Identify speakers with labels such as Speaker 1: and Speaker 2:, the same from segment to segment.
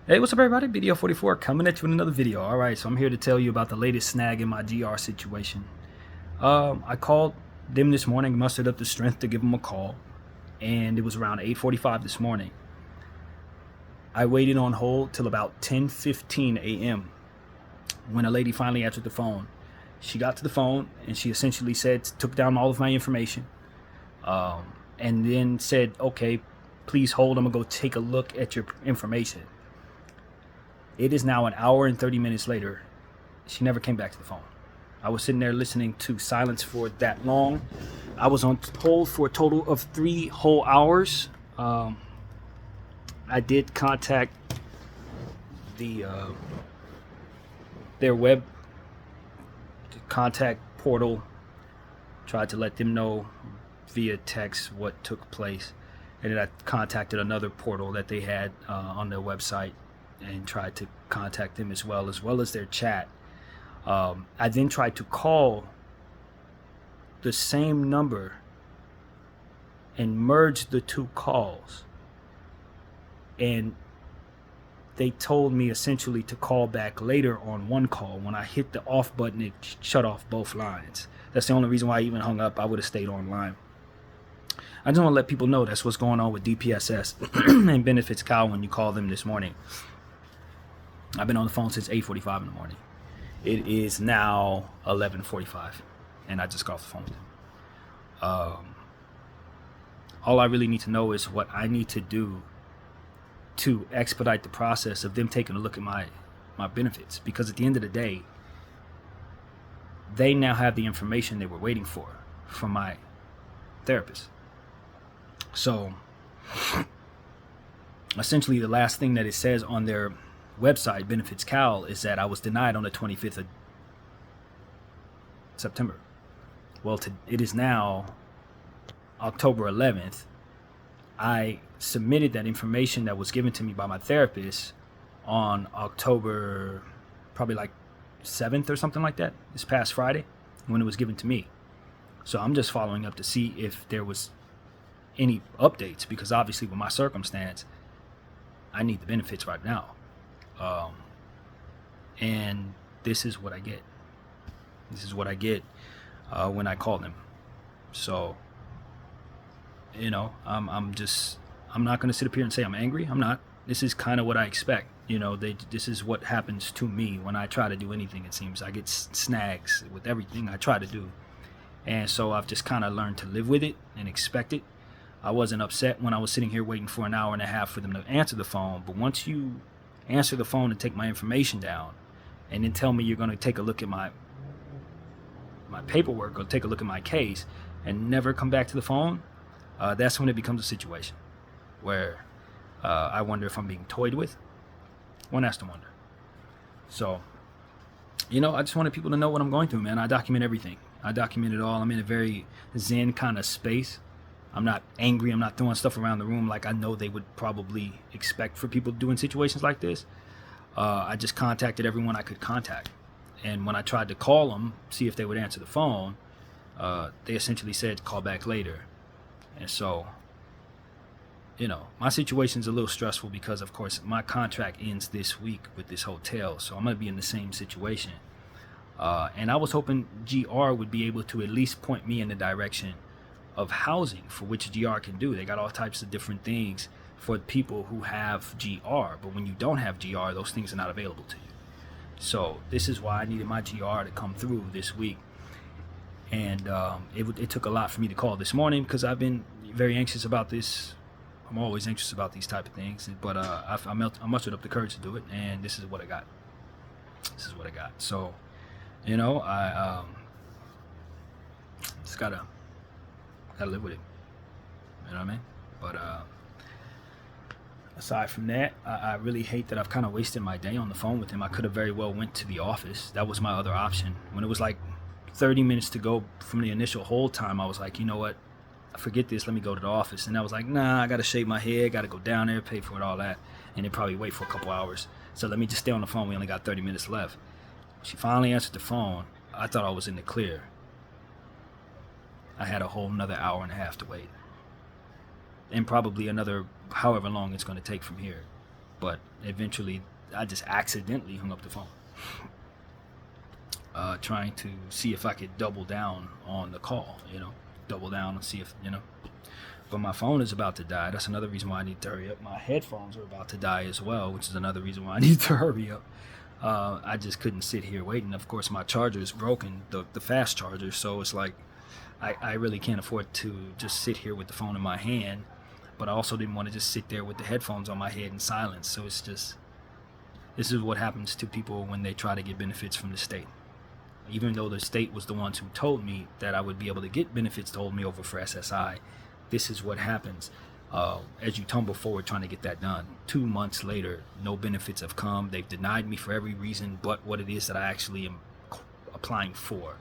Speaker 1: Hey, what's up everybody? BDF 44 coming at you with another video. Alright, so I'm here to tell you about the latest snag in my GR situation. I called them this morning, mustered up the strength to give them a call, and it was around 8:45 this morning. I waited on hold till about 10:15 a.m. when a lady finally answered the phone. She got to the phone and she essentially took down all of my information, and then said, okay, please hold, I'm gonna go take a look at your information. It is now an hour and 30 minutes later. She never came back to the phone. I was sitting there listening to silence for that long. I was on hold for a total of 3 whole hours. I did contact their web contact portal, tried to let them know via text what took place, and then I contacted another portal that they had on their website and tried to contact them as well as their chat. I then tried to call the same number and merge the two calls, and they told me essentially to call back later on one call. When I hit the off button, it shut off both lines. That's the only reason why I even hung up. I would have stayed online. I just want to let people know that's what's going on with DPSS and Benefits Cal when you call them this morning. I've been on the phone since 8:45 in the morning. It is now 11:45, and I just got off the phone with them. All I really need to know is what I need to do to expedite the process of them taking a look at my benefits, because at the end of the day, they now have the information they were waiting for from my therapist. So essentially the last thing that it says on their website, Benefits Cal, is that I was denied on the 25th of September. Well, it is now October 11th. I submitted that information that was given to me by my therapist on October probably like 7th or something like that, this past Friday, when it was given to me. So I'm just following up to see if there was any updates, because obviously with my circumstance, I need the benefits right now. And this is what I get. This is what I get when I call them. So, you know, I'm not going to sit up here and say I'm angry. I'm not. This is kind of what I expect. You know, this is what happens to me when I try to do anything. It seems I get snags with everything I try to do. And so I've just kind of learned to live with it and expect it. I wasn't upset when I was sitting here waiting for an hour and a half for them to answer the phone. But once you answer the phone and take my information down and then tell me you're going to take a look at my paperwork or take a look at my case and never come back to the phone, that's when it becomes a situation where I wonder if I'm being toyed with. One has to wonder. So, you know, I just wanted people to know what I'm going through, man. I document everything. I document it all. I'm in a very zen kind of space. I'm not angry. I'm not throwing stuff around the room like I know they would probably expect for people to do in situations like this. I just contacted everyone I could contact. And when I tried to call them, see if they would answer the phone, they essentially said, call back later. And so, you know, my situation's a little stressful because, of course, my contract ends this week with this hotel. So I'm going to be in the same situation. And I was hoping GR would be able to at least point me in the direction of housing, for which GR can do. They got all types of different things for people who have GR, but when you don't have GR, those things are not available to you. So this is why I needed my GR to come through this week. And it took a lot for me to call this morning because I've been very anxious about this. I'm always anxious about these type of things, but I mustered up the courage to do it, and this is what I got. This is what I got. So, you know, I just gotta live with it. You know what I mean? But aside from that, I really hate that I've kind of wasted my day on the phone with him. I could have very well went to the office. That was my other option. When it was like 30 minutes to go from the initial hold time, I was like, you know what? Forget this. Let me go to the office. And I was like, nah, I got to shave my head. Got to go down there, pay for it, all that. And then probably wait for a couple hours. So let me just stay on the phone. We only got 30 minutes left. She finally answered the phone. I thought I was in the clear. I had a whole another hour and a half to wait. And probably another however long it's going to take from here. But eventually, I just accidentally hung up the phone, trying to see if I could double down on the call, double down and see if, But my phone is about to die. That's another reason why I need to hurry up. My headphones are about to die as well, which is another reason why I need to hurry up. I just couldn't sit here waiting. Of course, my charger is broken, the fast charger, so it's like I really can't afford to just sit here with the phone in my hand, but I also didn't want to just sit there with the headphones on my head in silence. So it's just, this is what happens to people when they try to get benefits from the state. Even though the state was the ones who told me that I would be able to get benefits to hold me over for SSI, this is what happens as you tumble forward trying to get that done. 2 months later, no benefits have come. They've denied me for every reason but what it is that I actually am applying for.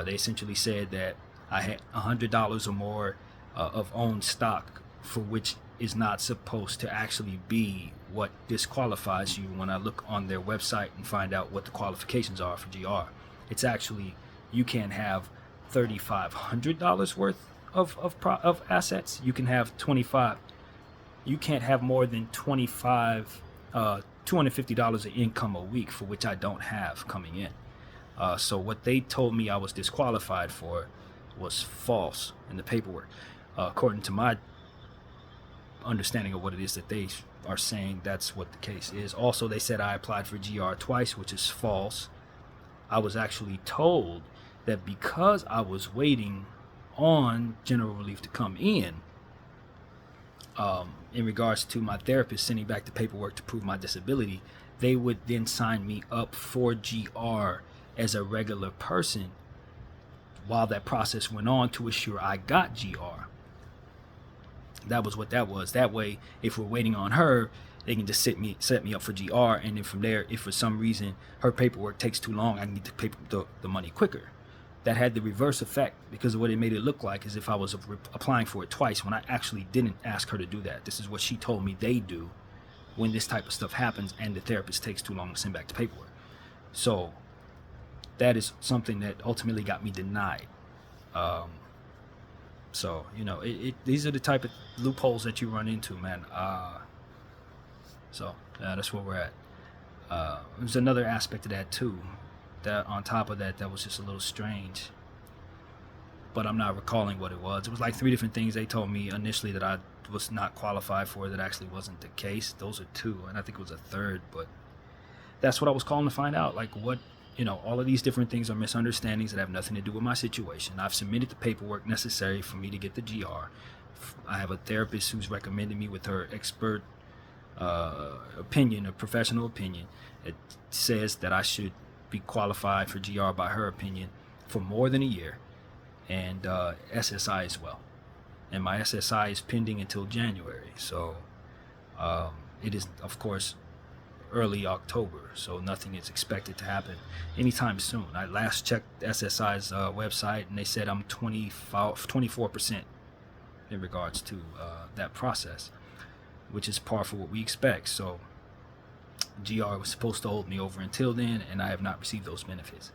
Speaker 1: They essentially said that I had $100 or more of owned stock, for which is not supposed to actually be what disqualifies you when I look on their website and find out what the qualifications are for GR. It's actually, you can't have $3,500 worth of assets. You can have 25. You can't have more than $250 of income a week, for which I don't have coming in. So what they told me I was disqualified for was false in the paperwork. According to my understanding of what it is that they are saying, that's what the case is. Also, they said I applied for GR twice, which is false. I was actually told that because I was waiting on general relief to come in regards to my therapist sending back the paperwork to prove my disability, they would then sign me up for GR as a regular person while that process went on to assure I got GR. That was what that was. That way, if we're waiting on her, they can just set me up for GR, and then from there, if for some reason her paperwork takes too long, I can get the money quicker. That had the reverse effect, because of what it made it look like as if I was applying for it twice when I actually didn't ask her to do that. This is what she told me they do when this type of stuff happens and the therapist takes too long to send back the paperwork. So that is something that ultimately got me denied. So, these are the type of loopholes that you run into, man. So that's where we're at. There's another aspect of that too, that on top of that was just a little strange, but I'm not recalling what it was. It was like 3 different things they told me initially that I was not qualified for, that actually wasn't the case. Those are 2, and I think it was a 3rd, but that's what I was calling to find out. Like, what, all of these different things are misunderstandings that have nothing to do with my situation. I've submitted the paperwork necessary for me to get the GR. I have a therapist who's recommended me with her expert opinion, a professional opinion. It says that I should be qualified for GR by her opinion for more than a year, and SSI as well. And my SSI is pending until January. So it is, of course, early October, so nothing is expected to happen anytime soon. I last checked SSI's website, and they said I'm 24% in regards to that process, which is par for what we expect. So GR was supposed to hold me over until then, and I have not received those benefits.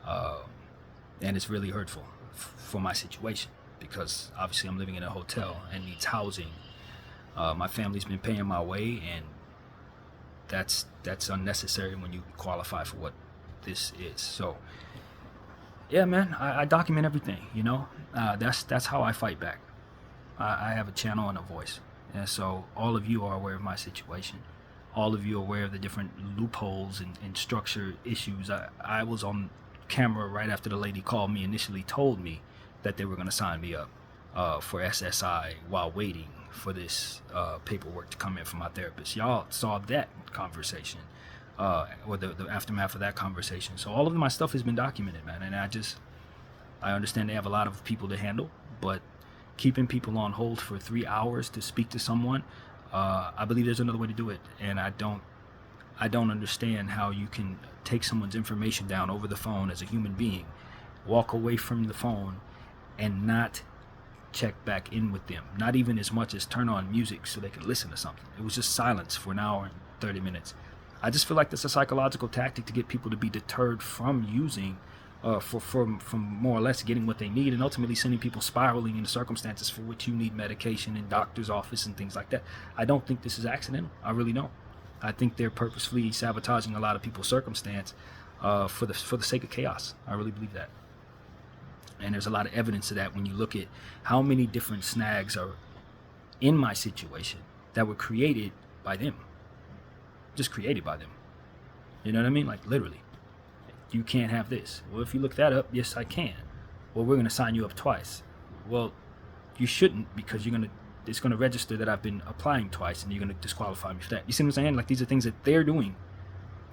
Speaker 1: And it's really hurtful for my situation, because obviously I'm living in a hotel and needs housing. My family's been paying my way, and that's unnecessary when you qualify for what this is. So yeah, man, I document everything, that's how I fight back. I have a channel and a voice, and so all of you are aware of my situation. All of you are aware of the different loopholes and structure issues. I was on camera right after the lady called me, initially told me that they were going to sign me up for SSI while waiting for this paperwork to come in from my therapist. Y'all saw that conversation, or the aftermath of that conversation. So all of my stuff has been documented, man, and I understand they have a lot of people to handle, but keeping people on hold for 3 hours to speak to someone, I believe there's another way to do it, and I don't understand how you can take someone's information down over the phone as a human being, walk away from the phone, and not check back in with them, not even as much as turn on music so they can listen to something. It was just silence for an hour and 30 minutes. I just feel like that's a psychological tactic to get people to be deterred from using, from more or less getting what they need, and ultimately sending people spiraling into circumstances for which you need medication in doctor's office and things like that. I don't think this is accidental. I really don't. I think they're purposefully sabotaging a lot of people's circumstance for the sake of chaos. I really believe that. And there's a lot of evidence of that when you look at how many different snags are in my situation that were created by them. Just created by them. You know what I mean? Like, literally. You can't have this. Well, if you look that up, yes, I can. Well, we're going to sign you up twice. Well, you shouldn't, because it's going to register that I've been applying twice, and you're going to disqualify me for that. You see what I'm saying? Like, these are things that they're doing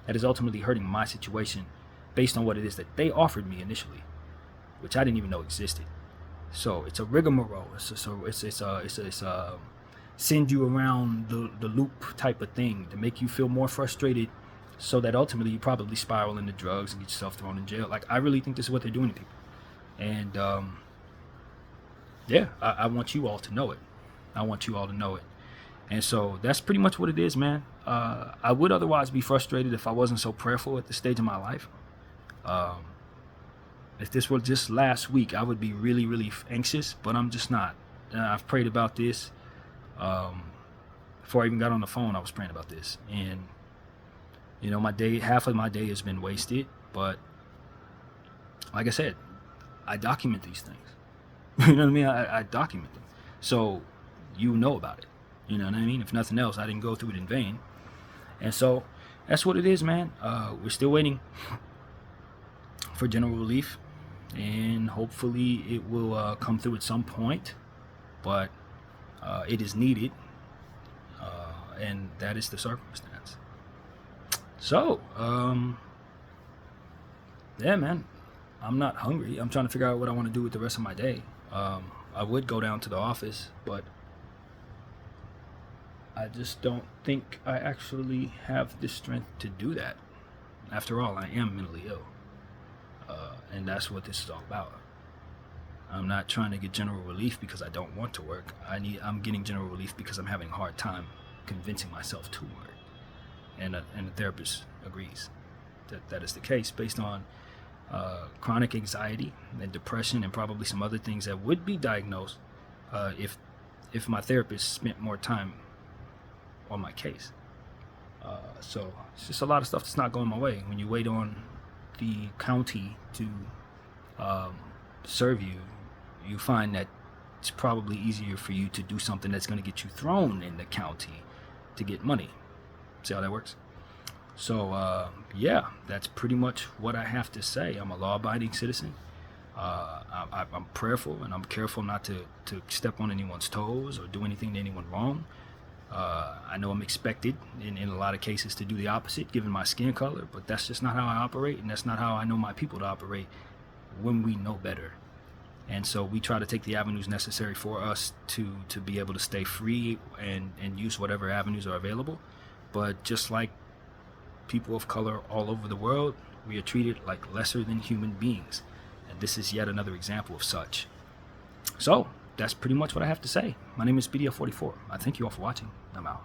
Speaker 1: that is ultimately hurting my situation based on what it is that they offered me initially, which I didn't even know existed. So it's a rigmarole. It's a send you around the loop type of thing to make you feel more frustrated, so that ultimately you probably spiral into drugs and get yourself thrown in jail. Like, I really think this is what they're doing to people. And yeah, I want you all to know it. I want you all to know it. And so that's pretty much what it is, man. I would otherwise be frustrated if I wasn't so prayerful at this stage of my life. If this were just last week, I would be really, really anxious, but I'm just not. I've prayed about this. Before I even got on the phone, I was praying about this. And, you know, half of my day has been wasted. But like I said, I document these things. You know what I mean? I document them. So you know about it. You know what I mean? If nothing else, I didn't go through it in vain. And so that's what it is, man. We're still waiting for general relief, and hopefully it will come through at some point. But it is needed, and that is the circumstance. So, yeah, man, I'm not hungry. I'm trying to figure out what I want to do with the rest of my day. I would go down to the office, but I just don't think I actually have the strength to do that. After all, I am mentally ill, and that's what this is all about. I'm not trying to get general relief because I don't want to work. I'm getting general relief because I'm having a hard time convincing myself to work, and the therapist agrees that is the case based on chronic anxiety and depression, and probably some other things that would be diagnosed if my therapist spent more time on my case. So it's just a lot of stuff that's not going my way. When you wait on the county to serve you, you find that it's probably easier for you to do something that's going to get you thrown in the county to get money. See how that works? So yeah, that's pretty much what I have to say. I'm a law-abiding citizen. I'm prayerful, and I'm careful not to step on anyone's toes or do anything to anyone wrong. I know I'm expected in a lot of cases to do the opposite given my skin color, but that's just not how I operate, and that's not how I know my people to operate when we know better. And so we try to take the avenues necessary for us to be able to stay free and use whatever avenues are available. But just like people of color all over the world, we are treated like lesser than human beings. And this is yet another example of such. So that's pretty much what I have to say. My name is BDF 44. I thank you all for watching. I'm out.